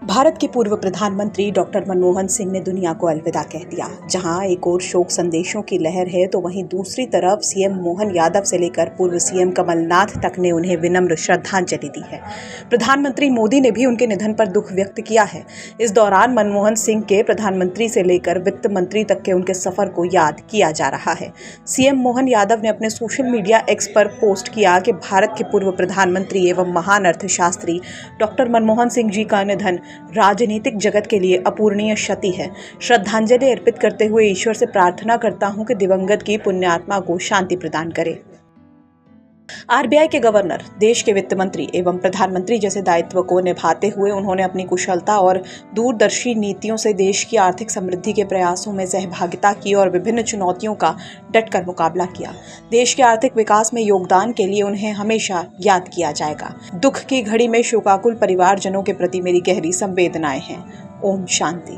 भारत के पूर्व प्रधानमंत्री डॉक्टर मनमोहन सिंह ने दुनिया को अलविदा कह दिया। जहां एक ओर शोक संदेशों की लहर है तो वहीं दूसरी तरफ सीएम मोहन यादव से लेकर पूर्व सीएम कमलनाथ तक ने उन्हें विनम्र श्रद्धांजलि दी है। प्रधानमंत्री मोदी ने भी उनके निधन पर दुख व्यक्त किया है। इस दौरान मनमोहन सिंह के प्रधानमंत्री से लेकर वित्त मंत्री तक के उनके सफर को याद किया जा रहा है। सीएम मोहन यादव ने अपने सोशल मीडिया एक्स पर पोस्ट किया कि भारत के पूर्व प्रधानमंत्री एवं महान अर्थशास्त्री डॉक्टर मनमोहन सिंह जी का निधन राजनीतिक जगत के लिए अपूरणीय क्षति है। श्रद्धांजलि अर्पित करते हुए ईश्वर से प्रार्थना करता हूं कि दिवंगत की पुण्यात्मा को शांति प्रदान करे। आरबीआई के गवर्नर, देश के वित्त मंत्री एवं प्रधानमंत्री जैसे दायित्व को निभाते हुए उन्होंने अपनी कुशलता और दूरदर्शी नीतियों से देश की आर्थिक समृद्धि के प्रयासों में सहभागिता की और विभिन्न चुनौतियों का डटकर मुकाबला किया। देश के आर्थिक विकास में योगदान के लिए उन्हें हमेशा याद किया जाएगा। दुख की घड़ी में शोकाकुल परिवारजनों के प्रति मेरी गहरी संवेदनाएं हैं। ओम शांति।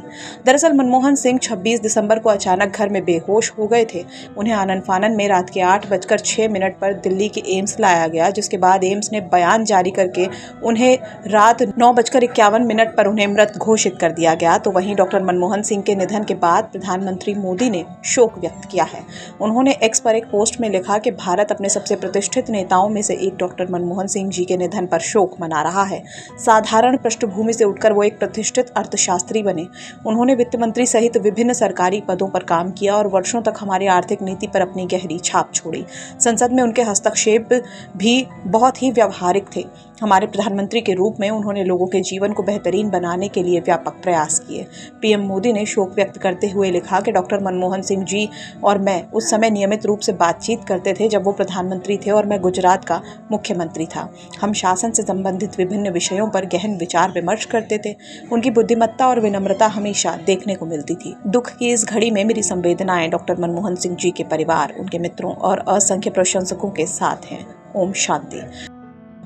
दरअसल मनमोहन सिंह 26 दिसंबर को अचानक घर में बेहोश हो गए थे। उन्हें आनन फानन में रात के 8:06 पर दिल्ली के एम्स लाया गया, जिसके बाद एम्स ने बयान जारी करके उन्हें रात 9:51 पर उन्हें मृत घोषित कर दिया गया। तो वहीं डॉक्टर मनमोहन सिंह के निधन के बाद प्रधानमंत्री मोदी ने शोक व्यक्त किया है। उन्होंने एक्स पर एक पोस्ट में लिखा कि भारत अपने सबसे प्रतिष्ठित नेताओं में से एक डॉक्टर मनमोहन सिंह जी के निधन पर शोक मना रहा है। साधारण पृष्ठभूमि से उठकर वो एक प्रतिष्ठित अर्थशास्त्री बने। उन्होंने वित्त मंत्री सहित विभिन्न सरकारी पदों पर काम किया और वर्षों तक हमारी आर्थिक नीति पर अपनी गहरी छाप छोड़ी। संसद में उनके हस्तक्षेप भी बहुत ही व्यावहारिक थे। हमारे प्रधानमंत्री के रूप में उन्होंने लोगों के जीवन को बेहतरीन बनाने के लिए व्यापक प्रयास किए। पीएम मोदी ने शोक व्यक्त करते हुए लिखा कि डॉक्टर मनमोहन सिंह जी और मैं उस समय नियमित रूप से बातचीत करते थे जब वो प्रधानमंत्री थे और मैं गुजरात का मुख्यमंत्री था। हम शासन से संबंधित विभिन्न विषयों पर गहन विचार विमर्श करते थे। उनकी बुद्धिमत्ता और विनम्रता हमेशा देखने को मिलती थी। दुख की इस घड़ी में मेरी संवेदनाएं डॉक्टर मनमोहन सिंह जी के परिवार, उनके मित्रों और असंख्य प्रशंसकों के साथ हैं। ओम शांति।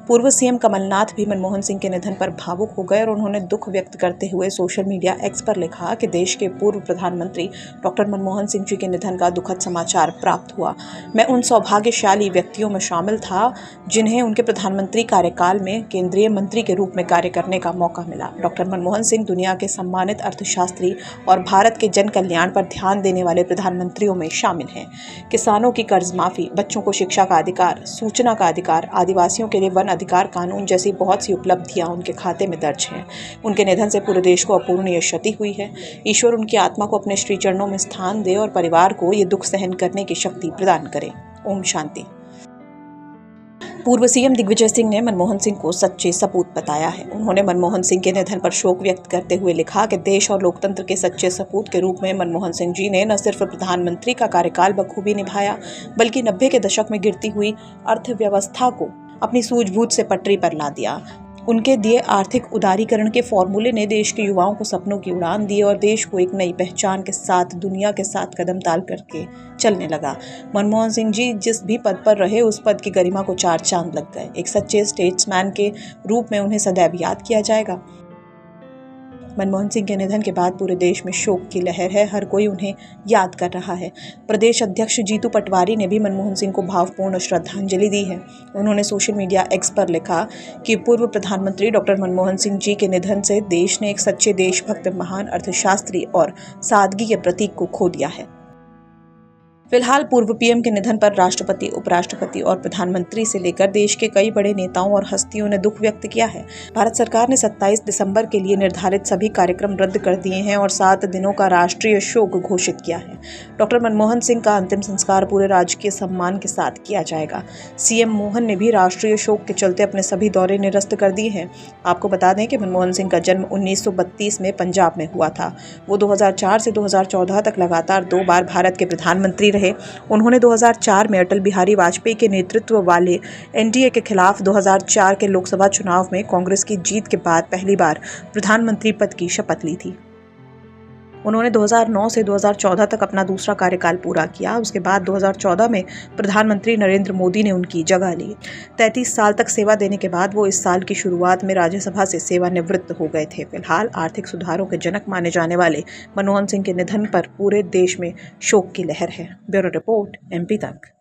पूर्व सीएम कमलनाथ भी मनमोहन सिंह के निधन पर भावुक हो गए और उन्होंने दुख व्यक्त करते हुए सोशल मीडिया एक्स पर लिखा कि देश के पूर्व प्रधानमंत्री डॉक्टर मनमोहन सिंह जी के निधन का दुखद समाचार प्राप्त हुआ। मैं उन सौभाग्यशाली व्यक्तियों में शामिल था जिन्हें उनके प्रधानमंत्री कार्यकाल में केंद्रीय मंत्री के रूप में कार्य करने का मौका मिला। डॉक्टर मनमोहन सिंह दुनिया के सम्मानित अर्थशास्त्री और भारत के जन कल्याण पर ध्यान देने वाले प्रधानमंत्रियों में शामिल हैं। किसानों की कर्ज माफी, बच्चों को शिक्षा का अधिकार, सूचना का अधिकार, आदिवासियों के लिए वन अधिकार कानून जैसी बहुत सी उपलब्धियां उनके खाते में दर्ज हैं। उनके निधन से पूरे देश को अपूरणीय क्षति हुई है। ईश्वर उनकी आत्मा को अपने श्री चरणों में स्थान दे और परिवार को ये दुख सहन करने की शक्ति प्रदान करे। ओम शांति। पूर्व सीएम दिग्विजय सिंह ने मनमोहन सिंह को सच्चे सपूत बताया है। उन्होंने मनमोहन सिंह के निधन पर शोक व्यक्त करते हुए लिखा कि देश और लोकतंत्र के सच्चे सपूत के रूप में मनमोहन सिंह जी ने न सिर्फ प्रधानमंत्री का कार्यकाल बखूबी निभाया, बल्कि 90 के दशक में गिरती हुई अर्थव्यवस्था को अपनी सूझबूझ से पटरी पर ला दिया। उनके दिए आर्थिक उदारीकरण के फॉर्मूले ने देश के युवाओं को सपनों की उड़ान दी और देश को एक नई पहचान के साथ दुनिया के साथ कदम ताल करके चलने लगा। मनमोहन सिंह जी जिस भी पद पर रहे उस पद की गरिमा को 4 चांद लग गए। एक सच्चे स्टेट्समैन के रूप में उन्हें सदैव याद किया जाएगा। मनमोहन सिंह के निधन के बाद पूरे देश में शोक की लहर है। हर कोई उन्हें याद कर रहा है। प्रदेश अध्यक्ष जीतू पटवारी ने भी मनमोहन सिंह को भावपूर्ण श्रद्धांजलि दी है। उन्होंने सोशल मीडिया एक्स पर लिखा कि पूर्व प्रधानमंत्री डॉक्टर मनमोहन सिंह जी के निधन से देश ने एक सच्चे देशभक्त, महान अर्थशास्त्री और सादगी के प्रतीक को खो दिया है। फिलहाल पूर्व पीएम के निधन पर राष्ट्रपति, उपराष्ट्रपति और प्रधानमंत्री से लेकर देश के कई बड़े नेताओं और हस्तियों ने दुख व्यक्त किया है। भारत सरकार ने 27 दिसंबर के लिए निर्धारित सभी कार्यक्रम रद्द कर दिए हैं और 7 दिनों का राष्ट्रीय शोक घोषित किया है। डॉक्टर मनमोहन सिंह का अंतिम संस्कार पूरे राजकीय सम्मान के साथ किया जाएगा। सीएम मोहन ने भी राष्ट्रीय शोक के चलते अपने सभी दौरे निरस्त कर दिए हैं। आपको बता दें कि मनमोहन सिंह का जन्म 1932 में पंजाब में हुआ था। वो 2004 से 2014 तक लगातार 2 बार भारत के प्रधानमंत्री रहे। उन्होंने 2004 में अटल बिहारी वाजपेयी के नेतृत्व वाले एनडीए के खिलाफ 2004 के लोकसभा चुनाव में कांग्रेस की जीत के बाद पहली बार प्रधानमंत्री पद की शपथ ली थी। उन्होंने 2009 से 2014 तक अपना दूसरा कार्यकाल पूरा किया। उसके बाद 2014 में प्रधानमंत्री नरेंद्र मोदी ने उनकी जगह ली। 33 साल तक सेवा देने के बाद वो इस साल की शुरुआत में राज्यसभा से सेवानिवृत्त हो गए थे। फिलहाल आर्थिक सुधारों के जनक माने जाने वाले मनमोहन सिंह के निधन पर पूरे देश में शोक की लहर है। ब्यूरो रिपोर्ट, MP तक।